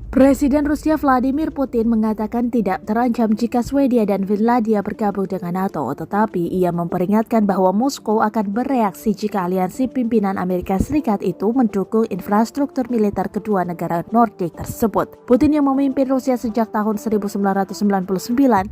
Presiden Rusia Vladimir Putin mengatakan tidak terancam jika Swedia dan Finlandia bergabung dengan NATO, tetapi ia memperingatkan bahwa Moskow akan bereaksi jika aliansi pimpinan Amerika Serikat itu mendukung infrastruktur militer kedua negara Nordik tersebut. Putin yang memimpin Rusia sejak tahun 1999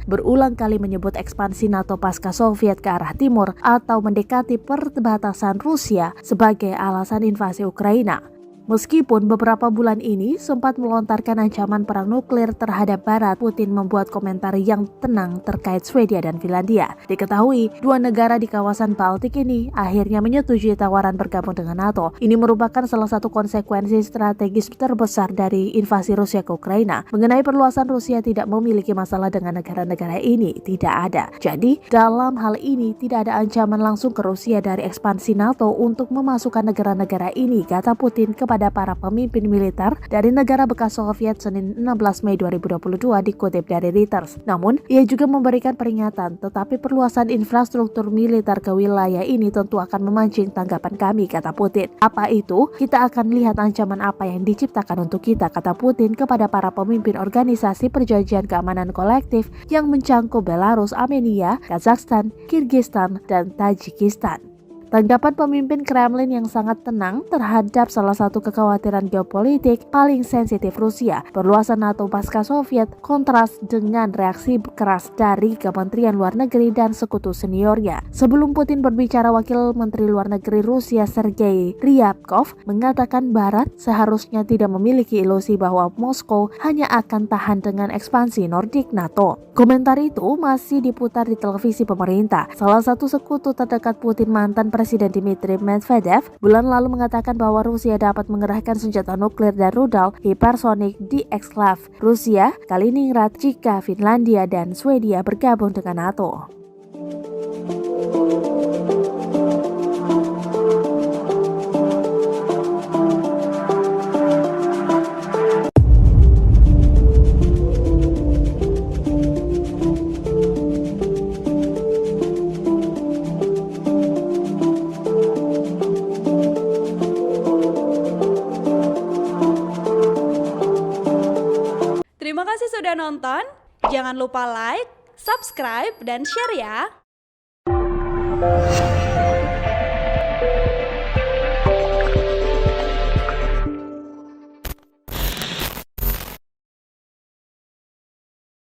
berulang kali menyebut ekspansi NATO pasca Soviet ke arah timur atau mendekati perbatasan Rusia sebagai alasan invasi Ukraina. Meskipun beberapa bulan ini sempat melontarkan ancaman perang nuklir terhadap Barat, Putin membuat komentar yang tenang terkait Swedia dan Finlandia. Diketahui, dua negara di kawasan Baltik ini akhirnya menyetujui tawaran bergabung dengan NATO. Ini merupakan salah satu konsekuensi strategis terbesar dari invasi Rusia ke Ukraina. Mengenai perluasan Rusia tidak memiliki masalah dengan negara-negara ini, tidak ada. Jadi, dalam hal ini tidak ada ancaman langsung ke Rusia dari ekspansi NATO untuk memasukkan negara-negara ini, kata Putin kepada para pemimpin militer dari negara bekas Soviet Senin 16 Mei 2022 dikutip dari Reuters. Namun, ia juga memberikan peringatan, tetapi perluasan infrastruktur militer ke wilayah ini tentu akan memancing tanggapan kami, kata Putin. Apa itu? Kita akan lihat ancaman apa yang diciptakan untuk kita, kata Putin kepada para pemimpin organisasi perjanjian keamanan kolektif yang mencangkup Belarus, Armenia, Kazakhstan, Kirgistan, dan Tajikistan. Tanggapan pemimpin Kremlin yang sangat tenang terhadap salah satu kekhawatiran geopolitik paling sensitif Rusia, perluasan NATO pasca Soviet, kontras dengan reaksi keras dari Kementerian Luar Negeri dan sekutu seniornya. Sebelum Putin berbicara, Wakil Menteri Luar Negeri Rusia Sergei Ryabkov mengatakan Barat seharusnya tidak memiliki ilusi bahwa Moskow hanya akan tahan dengan ekspansi Nordik NATO. Komentar itu masih diputar di televisi pemerintah. Salah satu sekutu terdekat Putin, mantan Presiden Dmitry Medvedev, bulan lalu mengatakan bahwa Rusia dapat mengerahkan senjata nuklir dan rudal hipersonik di eksklav Rusia, Kaliningrad, jika Finlandia dan Swedia bergabung dengan NATO. Terima kasih sudah nonton. Jangan lupa like, subscribe, dan share ya.